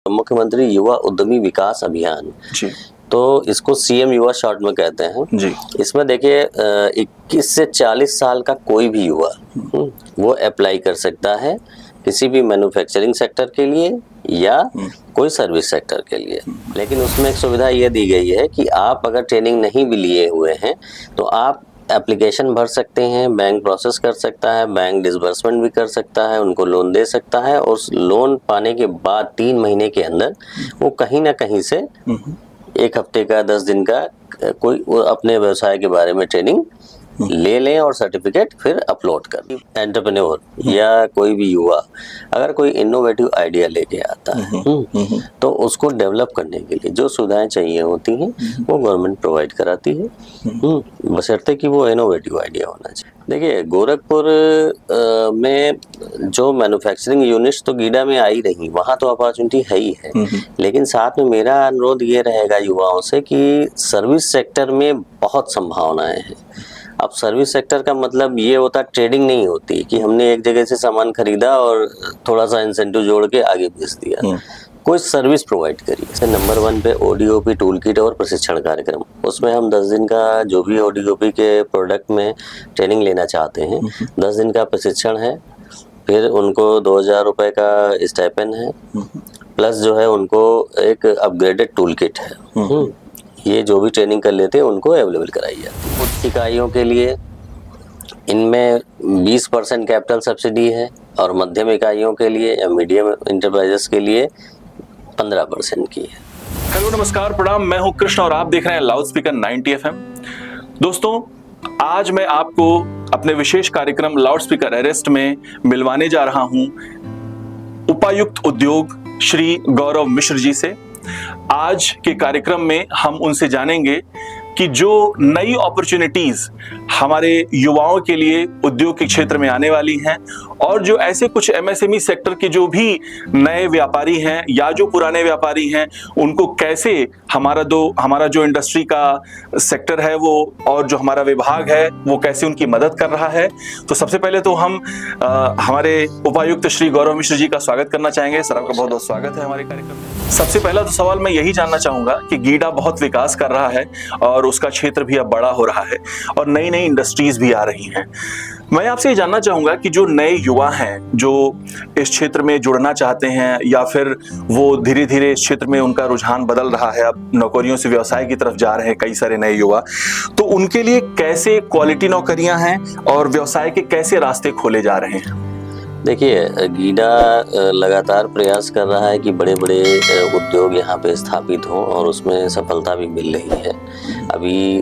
मुख्यमंत्री युवा उद्यमी विकास अभियान जी। तो इसको सीएम युवा शॉर्ट में कहते हैं जी। इसमें देखिए 21 से 40 साल का कोई भी युवा वो अप्लाई कर सकता है किसी भी मैन्युफैक्चरिंग सेक्टर के लिए या कोई सर्विस सेक्टर के लिए। लेकिन उसमें एक सुविधा ये दी गई है कि आप अगर ट्रेनिंग नहीं भी लिए हुए हैं तो आप एप्लीकेशन भर सकते हैं, बैंक प्रोसेस कर सकता है, बैंक डिसबर्समेंट भी कर सकता है, उनको लोन दे सकता है और उस लोन पाने के बाद 3 महीने के अंदर वो कहीं ना कहीं से 1 हफ्ते का 10 दिन का कोई अपने व्यवसाय के बारे में ट्रेनिंग ले लें और सर्टिफिकेट फिर अपलोड कर दें। एंटरप्रेन्योर या कोई भी युवा अगर कोई इनोवेटिव आइडिया लेके आता है तो उसको डेवलप करने के लिए जो सुविधाएं चाहिए होती हैं वो गवर्नमेंट प्रोवाइड कराती है, बशर्ते कि वो इनोवेटिव आइडिया होना चाहिए। देखिए गोरखपुर में जो मैन्युफैक्चरिंग यूनिट्स तो गीडा में आ ही रही, वहाँ तो अपॉर्चुनिटी है ही है, लेकिन साथ में मेरा अनुरोध ये रहेगा युवाओं से कि सर्विस सेक्टर में बहुत संभावनाएं हैं। अब सर्विस सेक्टर का मतलब ये होता ट्रेडिंग नहीं होती कि हमने एक जगह से सामान खरीदा और थोड़ा सा इंसेंटिव जोड़ के आगे बेच दिया, कोई सर्विस प्रोवाइड करिए। जैसे नंबर 1 पे ओडीओपी टूल किट और प्रशिक्षण कार्यक्रम, उसमें हम 10 दिन का जो भी ओडीओपी के प्रोडक्ट में ट्रेनिंग लेना चाहते हैं 10 दिन का प्रशिक्षण है, फिर उनको 2000 रुपये का स्टाइपेंड है, प्लस जो है उनको एक अपग्रेडेड टूल किट है। ये जो भी ट्रेनिंग कर लेते हैं उनको अवेलेबल कराई जाती है। उच्च इकाइयों के लिए इनमें 20% कैपिटल सब्सिडी है और मध्यम इकाइयों के लिए या मीडियम इंटरप्राइजेस के लिए 15% की है। हेलो नमस्कार प्रणाम, मैं हूं कृष्ण और आप देख रहे हैं लाउड स्पीकर 90 FM। दोस्तों आज मैं आपको अपने विशेष कार्यक्रम लाउड स्पीकर अरेस्ट में मिलवाने जा रहा हूं उपायुक्त उद्योग श्री गौरव मिश्र जी से। आज के कार्यक्रम में हम उनसे जानेंगे कि जो नई अपॉर्चुनिटीज हमारे युवाओं के लिए उद्योग के क्षेत्र में आने वाली हैं और जो ऐसे कुछ एमएसएमई सेक्टर के जो भी नए व्यापारी हैं या जो पुराने व्यापारी हैं उनको कैसे हमारा जो इंडस्ट्री का सेक्टर है वो और जो हमारा विभाग है वो कैसे उनकी मदद कर रहा है। तो सबसे पहले तो हम हमारे उपायुक्त श्री गौरव मिश्र जी का स्वागत करना चाहेंगे। सर आपका बहुत बहुत स्वागत है हमारे कार्यक्रम में। सबसे पहला तो सवाल मैं यही जानना चाहूंगा कि गीडा बहुत विकास कर रहा है और उसका क्षेत्र भी अब बड़ा हो रहा है और नई नई इंडस्ट्रीज भी आ रही हैं। मैं आपसे ये जानना चाहूंगा कि जो नए युवा हैं जो इस क्षेत्र में जुड़ना चाहते हैं या फिर वो धीरे धीरे इस क्षेत्र में उनका रुझान बदल रहा है, अब नौकरियों से व्यवसाय की तरफ जा रहे हैं कई सारे नए युवा, तो उनके लिए कैसे क्वालिटी नौकरियां हैं और व्यवसाय के कैसे रास्ते खोले जा रहे हैं? देखिए गीडा लगातार प्रयास कर रहा है कि बड़े बड़े उद्योग यहाँ पे स्थापित हों और उसमें सफलता भी मिल रही है। अभी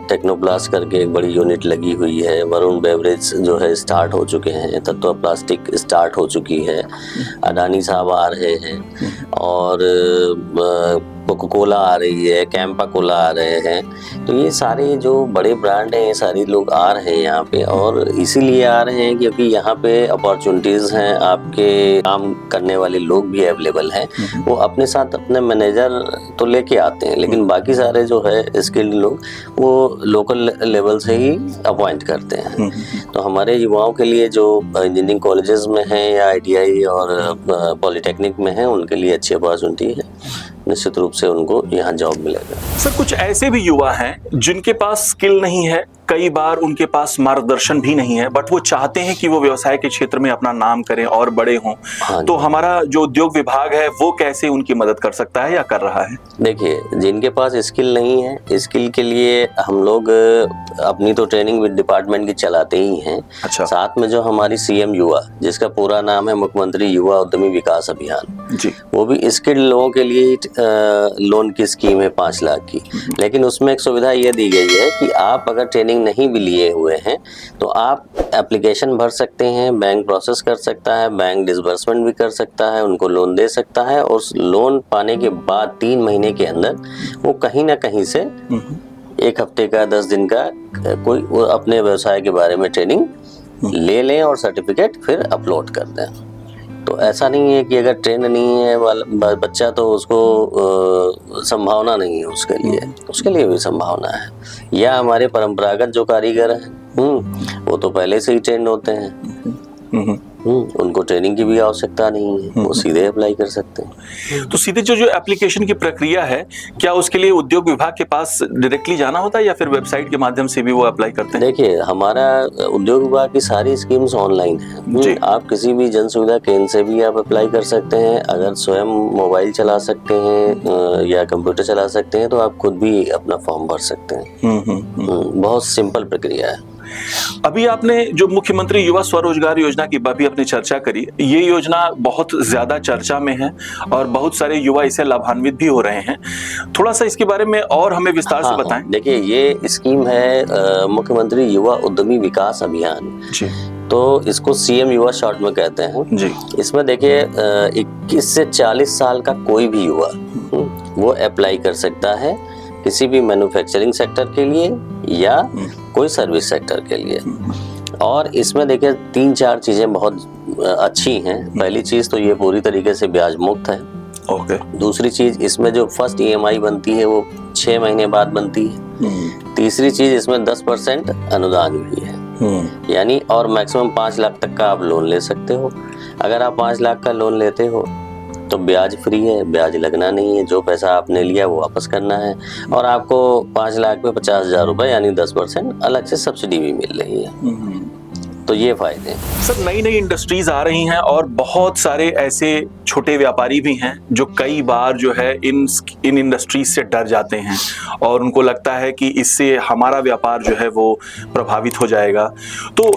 टेक्नोप्लास्ट करके एक बड़ी यूनिट लगी हुई है, वरुण बेवरेज जो है स्टार्ट हो चुके हैं, तत्व प्लास्टिक स्टार्ट हो चुकी है, अडानी साहब आ रहे हैं और कोका कोला आ रही है, कैंपा कोला आ रहे हैं। तो ये सारे जो बड़े ब्रांड हैं ये सारे लोग आ रहे हैं यहाँ पे और इसीलिए आ रहे हैं क्योंकि यहाँ पे अपॉर्चुनिटीज़ हैं, आपके काम करने वाले लोग भी अवेलेबल हैं। वो अपने साथ अपने मैनेजर तो लेके आते हैं लेकिन बाकी सारे जो है स्किल्ड लोग वो लोकल लेवल से ही अपॉइंट करते हैं। तो हमारे युवाओं के लिए जो इंजीनियरिंग कॉलेजेस में हैं या ITI और पॉलिटेक्निक में हैं उनके लिए अच्छी अपॉर्चुनिटी है, निश्चित रूप से उनको यहाँ जॉब मिलेगा। सर कुछ ऐसे भी युवा हैं जिनके पास स्किल नहीं है, कई बार उनके पास मार्गदर्शन भी नहीं है, बट वो चाहते हैं कि वो व्यवसाय के क्षेत्र में अपना नाम करें और बड़े हों। तो हमारा जो उद्योग विभाग है वो कैसे उनकी मदद कर सकता है या कर रहा है? देखिए जिनके पास स्किल नहीं है, स्किल के लिए हम लोग अपनी तो ट्रेनिंग डिपार्टमेंट की चलाते ही हैं। अच्छा। साथ में जो हमारी CM युवा जिसका पूरा नाम है मुख्यमंत्री युवा उद्यमी विकास अभियान जी, वो भी स्किल्ड लोगों के लिए लोन की स्कीम है 5 लाख की। लेकिन उसमें एक सुविधा ये दी गई है कि आप अगर ट्रेनिंग नहीं भी लिए हुए हैं तो आप एप्लीकेशन भर सकते हैं, बैंक प्रोसेस कर सकता है, बैंक डिसबर्समेंट भी कर सकता है, उनको लोन दे सकता है और उस लोन पाने के बाद 3 महीने के अंदर वो कहीं ना कहीं से 1 हफ्ते का 10 दिन का कोई अपने व्यवसाय के बारे में ट्रेनिंग ले लें और सर्टिफिकेट फिर अपलोड कर दें। तो ऐसा नहीं है कि अगर ट्रेन नहीं है वाला बच्चा तो उसको संभावना नहीं है, उसके लिए भी संभावना है। या हमारे परंपरागत जो कारीगर हैं वो तो पहले से ही ट्रेंड होते हैं। उनको ट्रेनिंग की भी आवश्यकता नहीं है, वो सीधे अप्लाई कर सकते हैं। तो सीधे जो एप्लीकेशन की प्रक्रिया है, क्या उसके लिए उद्योग विभाग के पास डायरेक्टली जाना होता है या फिर वेबसाइट के माध्यम से भी वो अप्लाई करते हैं? देखिए, हमारा उद्योग विभाग की सारी स्कीम्स ऑनलाइन है। आप किसी भी जन सुविधा केंद्र से भी आप अप्लाई कर सकते हैं। अगर स्वयं मोबाइल चला सकते हैं या कंप्यूटर चला सकते हैं तो आप खुद भी अपना फॉर्म भर सकते हैं। बहुत सिंपल प्रक्रिया है। अभी आपने जो मुख्यमंत्री युवा स्वरोजगार योजना की भी अपनी चर्चा करी, ये योजना बहुत ज्यादा चर्चा में है और बहुत सारे युवा इसे लाभान्वित भी हो रहे हैं। थोड़ा सा इसके बारे में और हमें विस्तार से बताएं। देखिए, ये स्कीम है मुख्यमंत्री युवा उद्यमी विकास अभियान जी। तो इसको CM युवा शॉर्ट में कहते हैं जी। इसमें देखिए 21 से 40 साल का कोई भी युवा वो अप्लाई कर सकता है किसी भी मैन्युफैक्चरिंग सेक्टर के लिए या कोई सर्विस सेक्टर के लिए। और इसमें देखिए 3-4 चीजें बहुत अच्छी हैं। पहली चीज तो ये पूरी तरीके से ब्याज मुक्त है। ओके। दूसरी चीज, इसमें जो फर्स्ट EMI बनती है वो 6 महीने बाद बनती है। तीसरी चीज, इसमें 10% अनुदान भी है, यानी और मैक्सिमम 5 लाख तक का आप लोन ले सकते हो। अगर आप 5 लाख का लोन लेते हो तो ब्याज फ्री है, ब्याज लगना नहीं है। जो पैसा आपने लिया वो वापस करना है और आपको 5 लाख में 50,000 रुपए यानी 10% अलग से सब्सिडी भी मिल रही है। तो ये फायदे हैं। सर, नई नई इंडस्ट्रीज आ रही हैं और बहुत सारे ऐसे छोटे व्यापारी भी हैं जो कई बार जो है इन इंडस्ट्रीज से डर जाते हैं और उनको लगता है कि इससे हमारा व्यापार जो है वो प्रभावित हो जाएगा। तो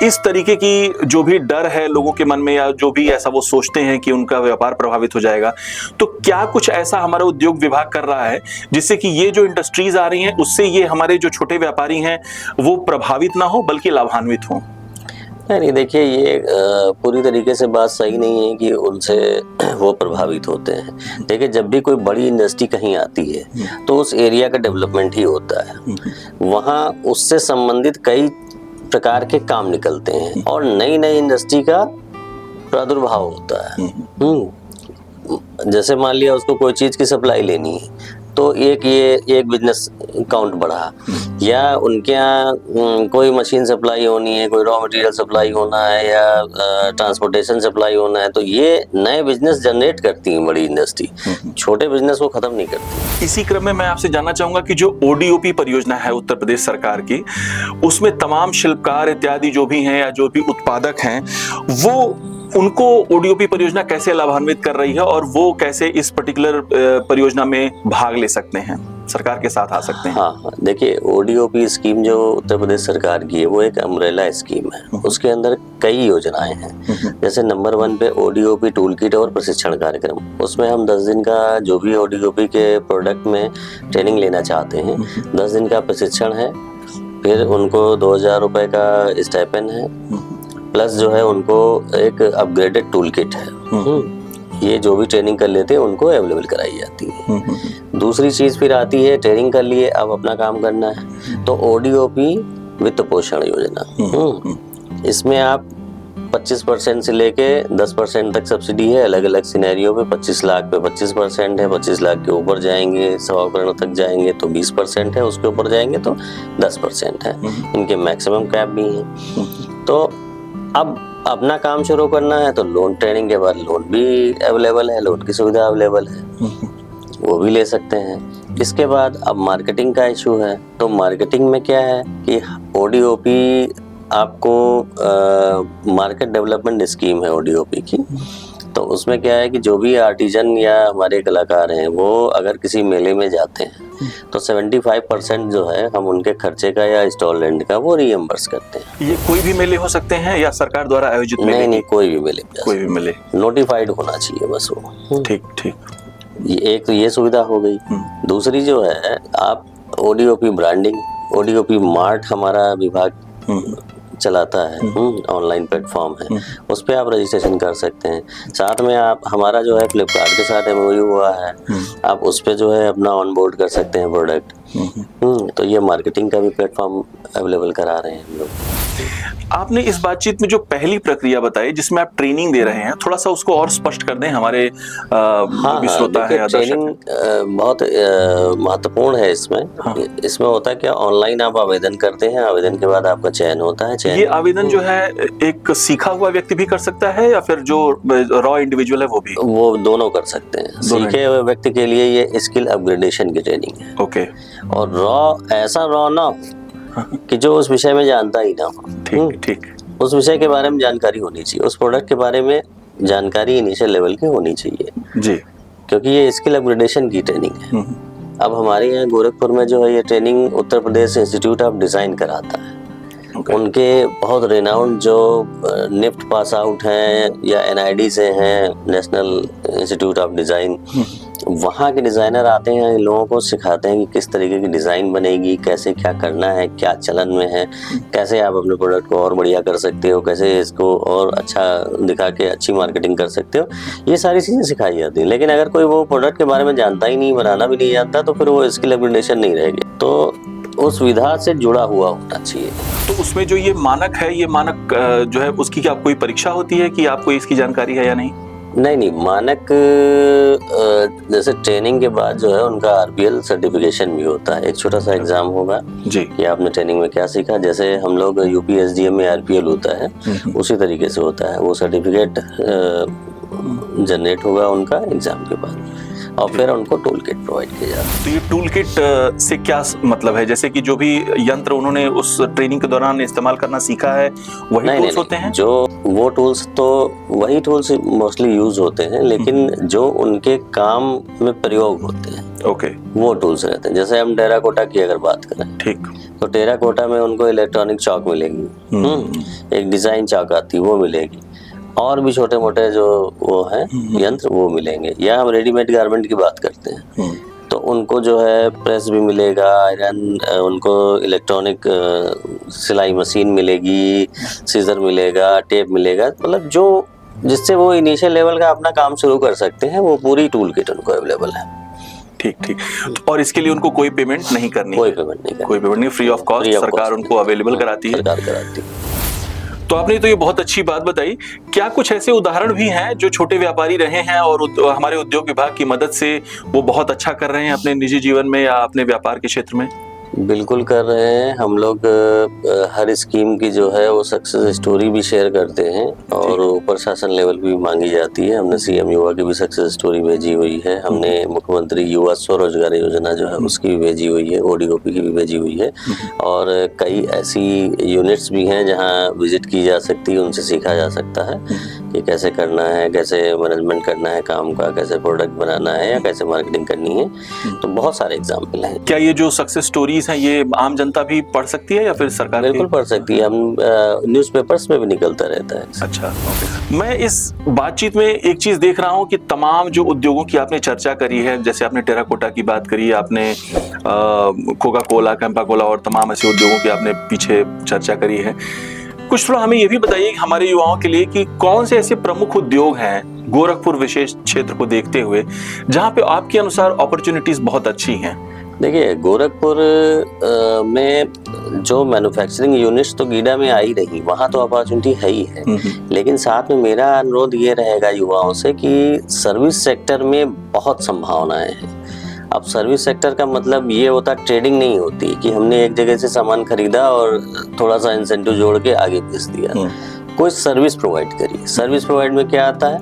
इस तरीके की जो भी डर है लोगों के मन में या जो भी ऐसा वो सोचते हैं कि उनका व्यापार प्रभावित हो जाएगा, तो क्या कुछ ऐसा हमारा उद्योग विभाग कर रहा है जिससे कि ये जो इंडस्ट्रीज आ रही हैं उससे ये हमारे जो छोटे व्यापारी हैं वो प्रभावित ना हो बल्कि लाभान्वित हों? नहीं, देखिए, ये पूरी तरीके से बात सही नहीं है कि उनसे वो प्रभावित होते हैं। देखिए, जब भी कोई बड़ी इंडस्ट्री कहीं आती है तो उस एरिया का डेवलपमेंट ही होता है। वहाँ उससे संबंधित कई प्रकार के काम निकलते हैं और नई नई इंडस्ट्री का प्रादुर्भाव होता है। जैसे मान लिया उसको कोई चीज की सप्लाई लेनी है तो एक बिजनेस काउंट बढ़ा, या उनके यहाँ कोई मशीन सप्लाई होनी है, कोई रॉ मटेरियल सप्लाई होना है या ट्रांसपोर्टेशन सप्लाई होना है, तो ये नए बिजनेस जनरेट करती है बड़ी इंडस्ट्री, छोटे बिजनेस को खत्म नहीं करती। इसी क्रम में मैं आपसे जानना चाहूंगा कि जो ODOP परियोजना है उत्तर प्रदेश सरकार की, उसमें तमाम शिल्पकार इत्यादि जो भी हैं या जो भी उत्पादक हैं वो उनको ODOP परियोजना कैसे लाभान्वित कर रही है और वो कैसे इस पर्टिकुलर परियोजना में भाग ले सकते हैं, सरकार के साथ आ सकते हैं? हाँ, देखिए, ODOP स्कीम जो उत्तर प्रदेश सरकार की है वो एक अम्ब्रेला स्कीम है। उसके अंदर कई योजनाएं हैं। जैसे नंबर 1 पे ODOP टूल किट और प्रशिक्षण कार्यक्रम। उसमें हम 10 दिन का जो भी ODOP के प्रोडक्ट में ट्रेनिंग लेना चाहते हैं 10 दिन का प्रशिक्षण है, फिर उनको 2,000 रुपए का स्टाइपेंड है, प्लस जो है उनको एक अपग्रेडेड टूल किट है। ये जो भी ट्रेनिंग कर लेते हैं उनको अवेलेबल कराई जाती है। दूसरी चीज फिर आती है, ट्रेनिंग कर लिए अब अपना काम करना है तो ODOP वित्त पोषण योजना। इसमें आप 25% से लेके 10% तक सब्सिडी है। अलग अलग सिनेरियो पे 25 लाख पे 25% है, 25 लाख के ऊपर जाएंगे, 100 करोड़ तक जाएंगे तो 20% है, उसके ऊपर जाएंगे तो 10% है। इनके मैक्सिमम कैप भी है। तो अब अपना काम शुरू करना है तो लोन, ट्रेनिंग के बाद लोन भी अवेलेबल है, लोन की सुविधा अवेलेबल है, वो भी ले सकते हैं। इसके बाद अब मार्केटिंग का इशू है, तो मार्केटिंग में क्या है कि ODOP आपको मार्केट डेवलपमेंट स्कीम है ODOP की। तो उसमें क्या है कि जो भी आर्टिजन या हमारे कलाकार हैं वो अगर किसी मेले में जाते हैं तो 75% जो है हम उनके खर्चे का या स्टॉल रेंट का वो रिएम्बर्स करते हैं। ये कोई भी मेले हो सकते हैं या सरकार द्वारा आयोजित मेले? नहीं, कोई भी मेले, कोई भी मेले नोटिफाइड होना चाहिए बस वो। ठीक। एक तो ये सुविधा हो गई। दूसरी जो है, आप ODOP ब्रांडिंग, ODOP मार्ट हमारा विभाग चलाता है, ऑनलाइन प्लेटफॉर्म है, उस पर आप रजिस्ट्रेशन कर सकते हैं। साथ में आप हमारा जो है फ्लिपकार्ट के साथ MOU हुआ है, आप उस पर जो है अपना ऑनबोर्ड कर सकते हैं प्रोडक्ट। तो ये मार्केटिंग का भी प्लेटफॉर्म अवेलेबल करा रहे हैं हम लोग। आपने इस बातचीत में जो पहली प्रक्रिया बताई जिसमें आप ट्रेनिंग दे रहे हैं, थोड़ा सा उसको और स्पष्ट कर दें हमारे जो भी श्रोता है देखिए या दर्शक ट्रेनिंग हैं। बहुत महत्वपूर्ण है इसमें। हाँ। इसमें होता है क्या, ऑनलाइन आप आवेदन करते हैं, आवेदन के बाद आपका चयन होता है। चयन ये आवेदन जो है एक सीखा हुआ व्यक्ति भी कर सकता है या फिर जो रॉ इंडिविजुअल है वो भी? वो दोनों कर सकते हैं। सीखे हुए व्यक्ति के लिए ये स्किल अपग्रेडेशन की ट्रेनिंग है। ओके। और ऐसा रॉ ना हो कि जो उस विषय में जानता ही ना हो। ठीक ठीक। उस विषय के बारे में जानकारी होनी चाहिए, उस प्रोडक्ट के बारे में जानकारी इनिशियल लेवल की होनी चाहिए जी। क्योंकि ये स्किल अपग्रेडेशन की ट्रेनिंग है। अब हमारे यहाँ गोरखपुर में जो है ये training Uttar Pradesh institute of design कराता है। उनके बहुत रिनाउंड जो निफ्ट पास आउट हैं या NID से हैं, नेशनल इंस्टीट्यूट ऑफ डिज़ाइन, वहाँ के डिज़ाइनर आते हैं, इन लोगों को सिखाते हैं कि किस तरीके की डिज़ाइन बनेगी, कैसे क्या करना है, क्या चलन में है, कैसे आप अपने प्रोडक्ट को और बढ़िया कर सकते हो, कैसे इसको और अच्छा दिखा के अच्छी मार्केटिंग कर सकते हो। ये सारी चीज़ें सिखाई जाती हैं। लेकिन अगर कोई वो प्रोडक्ट के बारे में जानता ही नहीं, बनाना भी नहीं जानता, तो फिर वो स्किल अपग्रेडेशन नहीं रहेगी। तो उस विधा से जुड़ा हुआ होना चाहिए। तो उसमें जो ये मानक है, ये मानक जो है उसकी क्या कोई परीक्षा होती है कि आपको इसकी जानकारी है या नहीं? नहीं, मानक जैसे ट्रेनिंग के बाद जो है उनका RPL सर्टिफिकेशन भी होता है। एक छोटा सा एग्जाम होगा जी कि आपने ट्रेनिंग में क्या सीखा। जैसे हम लोग UPSDM में RPL होता है, उसी तरीके से होता है। वो सर्टिफिकेट जनरेट होगा उनका एग्जाम के बाद और फिर उनको टूल किट प्रोवाइड किया जाता है। तो ये टूल किट से क्या मतलब है? जैसे कि जो भी यंत्र उन्होंने उस ट्रेनिंग के दौरान इस्तेमाल करना सीखा है वही टूल्स होते हैं? जो वो टूल्स तो वही टूल्स मोस्टली यूज होते हैं, लेकिन जो उनके काम में प्रयोग होते हैं ओके वो टूल्स रहते हैं। जैसे हम टेराकोटा की अगर बात करें, ठीक, तो टेराकोटा में उनको इलेक्ट्रॉनिक चॉक मिलेगी, एक डिजाइन चॉक आती है वो मिलेगी, और भी छोटे मोटे जो वो हैं यंत्र वो मिलेंगे। या हम रेडीमेड गारमेंट की बात करते हैं तो उनको जो है प्रेस भी मिलेगा, आयरन, उनको इलेक्ट्रॉनिक सिलाई मशीन मिलेगी, सीजर मिलेगा, टेप मिलेगा, मतलब जो जिससे वो इनिशियल लेवल का अपना काम शुरू कर सकते हैं, वो पूरी टूल किट उनको अवेलेबल है। ठीक ठीक। और इसके लिए उनको कोई पेमेंट नहीं करनी? कोई पेमेंट नहीं करनी, कोई पेमेंट नहीं, फ्री ऑफ कॉस्ट सरकार उनको अवेलेबल कराती है। सरकार कराती है। तो आपने तो ये बहुत अच्छी बात बताई। क्या कुछ ऐसे उदाहरण भी हैं जो छोटे व्यापारी रहे हैं और हमारे उद्योग विभाग की मदद से वो बहुत अच्छा कर रहे हैं अपने निजी जीवन में या अपने व्यापार के क्षेत्र में? बिल्कुल कर रहे हैं। हम लोग हर स्कीम की जो है वो सक्सेस स्टोरी भी शेयर करते हैं और ऊपर शासन लेवल भी मांगी जाती है। हमने CM युवा की भी सक्सेस स्टोरी भेजी हुई है, हमने मुख्यमंत्री युवा स्वरोजगार योजना जो है उसकी भी भेजी हुई है, ODOP की भी भेजी हुई है, और कई ऐसी यूनिट्स भी हैं जहां विजिट की जा सकती है, उनसे सीखा जा सकता है कि कैसे करना है, कैसे मैनेजमेंट करना है काम का, कैसे प्रोडक्ट बनाना है या कैसे मार्केटिंग करनी है। तो बहुत सारे एग्जाम्पल हैं। क्या ये जो सक्सेस स्टोरीज हैं ये आम जनता भी पढ़ सकती है या फिर सरकार? बिल्कुल पढ़ सकती है, हम न्यूज़पेपर्स में भी निकलता रहता है। अच्छा, मैं इस बातचीत में एक चीज देख रहा हूं कि तमाम जो उद्योगों की आपने चर्चा करी है, जैसे आपने टेराकोटा की बात करी, आपने कोका कोला, कैंपा कोला और तमाम ऐसे उद्योगों की आपने पीछे चर्चा करी है। कुछ थोड़ा हमें ये भी बताइए हमारे युवाओं के लिए कि कौन से ऐसे प्रमुख उद्योग हैं गोरखपुर विशेष क्षेत्र को देखते हुए जहां पे आपके अनुसार अपॉर्चुनिटीज बहुत अच्छी हैं? देखिए, गोरखपुर में जो मैन्युफैक्चरिंग यूनिट्स तो गीडा में आ ही रही, वहाँ तो अपॉर्चुनिटी है ही है, लेकिन साथ में मेरा अनुरोध ये रहेगा युवाओं से कि सर्विस सेक्टर में बहुत संभावनाएं हैं। अब सर्विस सेक्टर का मतलब ये होता ट्रेडिंग नहीं होती कि हमने एक जगह से सामान खरीदा और थोड़ा सा इंसेंटिव जोड़ के आगे बेच दिया। कोई सर्विस प्रोवाइड करिए। सर्विस प्रोवाइड में क्या आता है,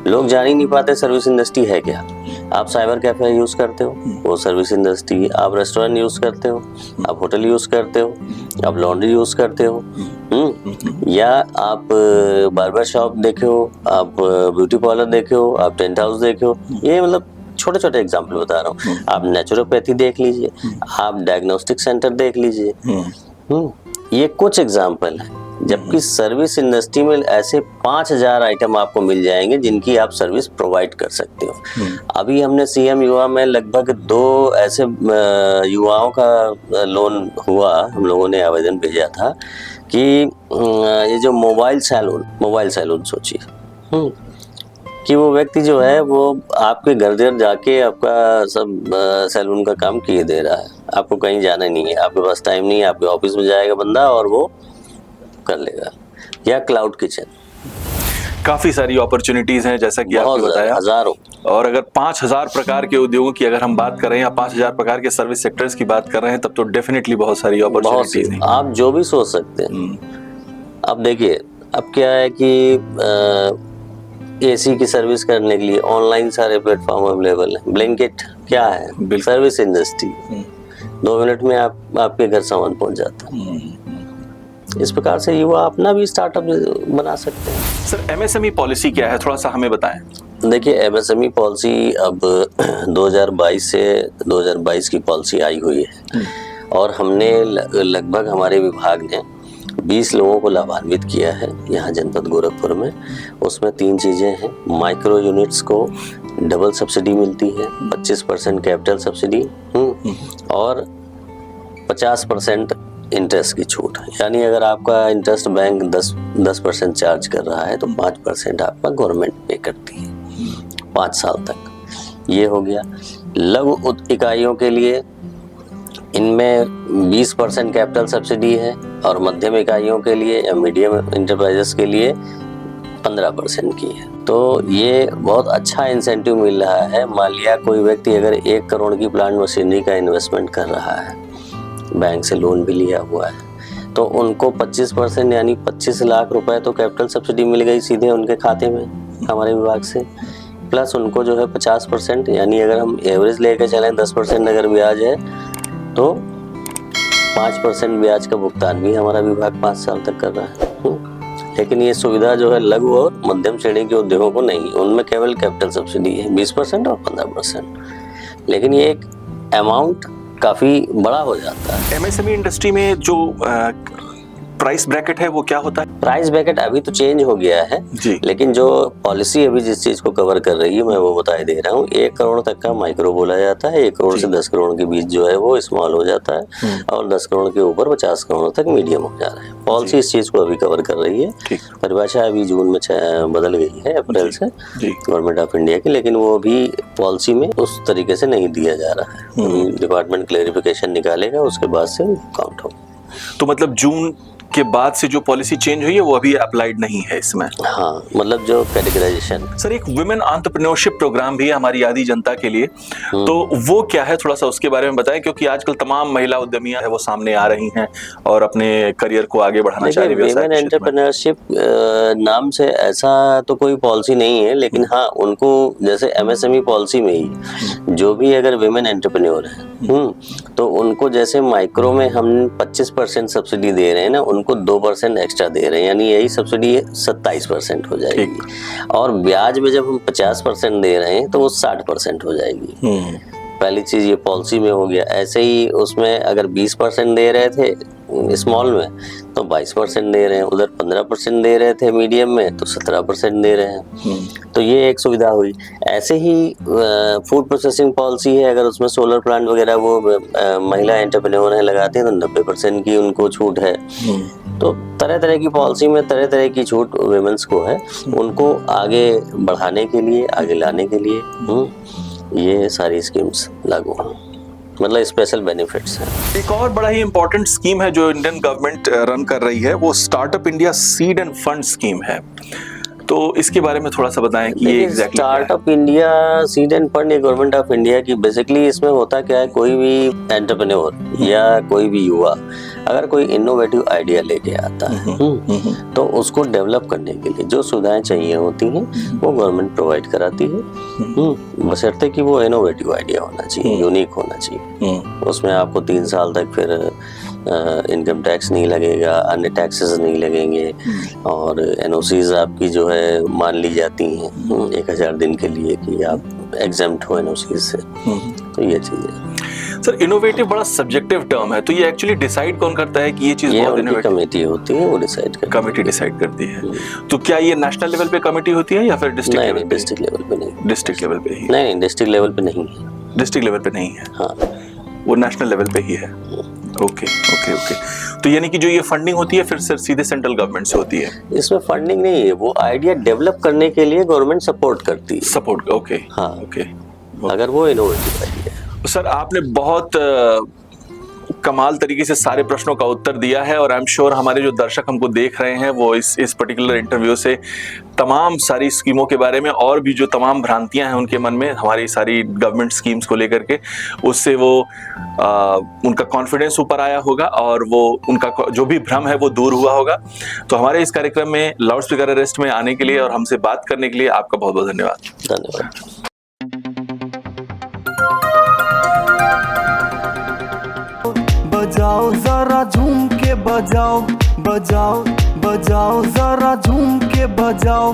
लोग जान ही नहीं पाते सर्विस इंडस्ट्री है क्या। आप साइबर कैफे यूज करते हो, वो सर्विस इंडस्ट्री। आप रेस्टोरेंट यूज करते हो, आप होटल यूज करते हो, आप लॉन्ड्री यूज करते हो, या आप बार्बर शॉप देखे हो, आप ब्यूटी पार्लर देखे हो, आप टेंट हाउस देखे हो। ये मतलब छोटे छोटे एग्जाम्पल बता रहा हूँ। आप नेचुरोपैथी देख लीजिए, आप डायग्नोस्टिक सेंटर देख लीजिए। ये कुछ एग्जाम्पल हैं, जबकि सर्विस इंडस्ट्री में ऐसे 5000 आइटम आपको मिल जाएंगे जिनकी आप सर्विस प्रोवाइड कर सकते हो। अभी हमने CM युवा में लगभग 2 ऐसे युवाओं का लोन हुआ, हम लोगों ने आवेदन भेजा था कि ये जो मोबाइल सैलून सोचिए कि वो व्यक्ति जो है वो आपके घर घर जाके आपका सब सैलून का काम किए दे रहा है। आपको कहीं जाना नहीं है, आपके पास टाइम नहीं है, आपके ऑफिस में जाएगा बंदा और वो कर लेगा, या क्लाउड किचन। काफी सारी अपॉर्चुनिटीज हैं जैसा कि आपने बताया, हजारों। और अगर 5000 प्रकार के उद्योगों की अगर हम बात कर रहे हैं या 5000 प्रकार के सर्विस सेक्टर्स की बात कर रहे हैं, तब तो डेफिनेटली बहुत सारी अपॉर्चुनिटीज हैं। आप जो भी सोच सकते हैं। अब देखिए, अब क्या है कि एसी की सर्विस करने के लिए ऑनलाइन सारे प्लेटफॉर्म अवेलेबल हैं। ब्लिंकिट क्या है, सर्विस इंडस्ट्री। 2 मिनट में आपके घर सामान पहुंच जाता है। इस प्रकार से युवा अपना भी स्टार्टअप बना सकते हैं। सर, एमएसएमई पॉलिसी क्या है, थोड़ा सा हमें बताएं। देखिए, एमएसएमई पॉलिसी अब 2022 की पॉलिसी आई हुई है, और हमने लगभग हमारे विभाग ने 20 लोगों को लाभान्वित किया है यहाँ जनपद गोरखपुर में। उसमें 3 चीज़ें हैं। माइक्रो यूनिट्स को डबल सब्सिडी मिलती है, 25% कैपिटल सब्सिडी और 50% इंटरेस्ट की छूट। यानी अगर आपका इंटरेस्ट बैंक 10% चार्ज कर रहा है तो 5% आपका गवर्नमेंट पे करती है 5 साल तक। ये हो गया। लघु इकाइयों के लिए इनमें 20% कैपिटल सब्सिडी है, और मध्यम इकाइयों के लिए या मीडियम इंटरप्राइजेस के लिए 15% की है। तो ये बहुत अच्छा इंसेंटिव मिल रहा है। मान लिया कोई व्यक्ति अगर 1 करोड़ की प्लांट मशीनरी का इन्वेस्टमेंट कर रहा है, बैंक से लोन भी लिया हुआ है, तो उनको 25% यानी 25 लाख रुपए तो कैपिटल सब्सिडी मिल गई सीधे उनके खाते में हमारे विभाग से। प्लस उनको जो है 50% यानी अगर हम एवरेज लेके चलें 10% अगर ब्याज है तो 5% ब्याज का भुगतान भी हमारा विभाग 5 साल तक कर रहा है। लेकिन ये सुविधा जो है लघु और मध्यम श्रेणी के उद्योगों को नहीं, उनमें केवल कैपिटल सब्सिडी है 20% और 15%। लेकिन ये एक अमाउंट काफी बड़ा हो जाता है। एमएसएमई इंडस्ट्री में जो प्राइस ब्रैकेट है वो क्या होता है? प्राइस ब्रैकेट अभी तो चेंज हो गया है जी, लेकिन जो पॉलिसी अभी जिस चीज को कवर कर रही है मैं वो बता दे रहा हूँ। 1 करोड़ तक का माइक्रो बोला जाता है, 1 करोड़ से 10 करोड़ के बीच जो है वो स्मॉल हो जाता है, और 10 करोड़ के ऊपर 50 करोड़ तक मीडियम हो जा रहा है। पॉलिसी इस चीज को अभी कवर कर रही है। परिभाषा अभी जून में बदल गई है, अप्रैल से गवर्नमेंट ऑफ इंडिया की, लेकिन वो अभी पॉलिसी में उस तरीके से नहीं दिया जा रहा है। डिपार्टमेंट क्लेरिफिकेशन निकालेगा, उसके बाद से काउंट होगा। तो मतलब जून के बाद से जो पॉलिसी चेंज हुई है वो अभी अप्लाइड नहीं है इसमें। हाँ, मतलब जो कैटेगराइजेशन। सर, एक वुमेन एंटरप्रेन्योरशिप प्रोग्राम भी है हमारी आदि जनता के लिए, तो वो क्या है, थोड़ा सा उसके बारे में बताएं, क्योंकि आजकल तमाम महिला उद्यमियां है वो सामने आ रही हैं और अपने करियर को आगे बढ़ाना चाह रही हैं। वुमेन एंटरप्रेन्योरशिप नाम से ऐसा तो कोई पॉलिसी नहीं है, लेकिन हाँ उनको जैसे एमएसएमई पॉलिसी में ही जो भी अगर वुमेन एंटरप्रेन्योर है तो उनको जैसे माइक्रो में हम 25% सब्सिडी दे रहे हैं ना, उनको 2% एक्स्ट्रा दे रहे हैं, यानी यही सब्सिडी 27% हो जाएगी। और ब्याज में जब हम 50% दे रहे हैं तो वो 60% हो जाएगी। पहली चीज ये पॉलिसी में हो गया। ऐसे ही उसमें अगर 20% दे रहे थे स्मॉल में तो 22% दे रहे हैं, उधर 15% दे रहे थे मीडियम में तो 17% दे रहे हैं। तो ये एक सुविधा हुई। ऐसे ही फूड प्रोसेसिंग पॉलिसी है, अगर उसमें सोलर प्लांट वगैरह वो महिला एंटरप्रेन्योर है लगाते हैं तो 90% की उनको छूट है। तो तरह तरह की पॉलिसी में तरह तरह की छूट वुमेन्स को है, उनको आगे बढ़ाने के लिए, आगे लाने के लिए ये सारी स्कीम्स लागू हैं, मतलब स्पेशल बेनिफिट्स हैं। एक और बड़ा ही इंपॉर्टेंट स्कीम है जो इंडियन गवर्नमेंट रन कर रही है, वो startup India seed end fund scheme है, तो इसके बारे में थोड़ा सा बताएं कि ये exactly startup India seed end fund government of India की। बेसिकली इसमें होता क्या है, कोई भी एंटरप्रेन्योर या कोई भी युवा अगर कोई इनोवेटिव आइडिया लेके आता है तो उसको डेवलप करने के लिए जो सुविधाएं चाहिए होती हैं वो गवर्नमेंट प्रोवाइड कराती है, बशर्ते कि वो इनोवेटिव आइडिया होना चाहिए, यूनिक होना चाहिए। उसमें आपको 3 साल तक फिर इनकम टैक्स नहीं लगेगा, अन्य टैक्सेस नहीं लगेंगे, और एनओसीज आपकी जो है मान ली जाती हैं 1000 दिन के लिए कि आप एग्जेम्प्ट हो एनओसीज से। तो ये चीज़ है। सर, इनोवेटिव बड़ा सब्जेक्टिव टर्म है, तो ये एक्चुअली डिसाइड कौन करता है कि ये चीज बहुत इनोवेटिव? कमेटी होती है, वो डिसाइड करती है। कमेटी डिसाइड करती है। तो क्या ये नेशनल लेवल पे कमेटी होती है या फिर डिस्ट्रिक्ट लेवल पे? डिस्ट्रिक्ट लेवल पे नहीं। डिस्ट्रिक्ट लेवल पे ही? नहीं, डिस्ट्रिक्ट लेवल पे नहीं है। डिस्ट्रिक्ट लेवल पे नहीं है, हाँ, वो नेशनल लेवल पे ही है। Okay okay okay. तो यानी कि जो ये फंडिंग होती है फिर सर सीधे सेंट्रल गवर्नमेंट से होती है? इसमें फंडिंग नहीं है, वो आइडिया डेवलप करने के लिए गवर्नमेंट सपोर्ट करती है। Support, okay. हाँ, ओके। अगर वो इनोवेटिव आइडिया है। सर, आपने बहुत कमाल तरीके से सारे प्रश्नों का उत्तर दिया है और आई एम श्योर हमारे जो दर्शक हमको देख रहे हैं वो इस पर्टिकुलर इंटरव्यू से तमाम सारी स्कीमों के बारे में और भी जो तमाम भ्रांतियां हैं उनके मन में हमारी सारी गवर्नमेंट स्कीम्स को लेकर के, उससे वो उनका कॉन्फिडेंस ऊपर आया होगा और वो उनका जो भी भ्रम है वो दूर हुआ होगा। तो हमारे इस कार्यक्रम में लाउड स्पीकर अरेस्ट में आने के लिए और हमसे बात करने के लिए आपका बहुत बहुत धन्यवाद। धन्यवाद। बजाओ जरा झूम के बजाओ, बजाओ बजाओ जरा झूम के बजाओ।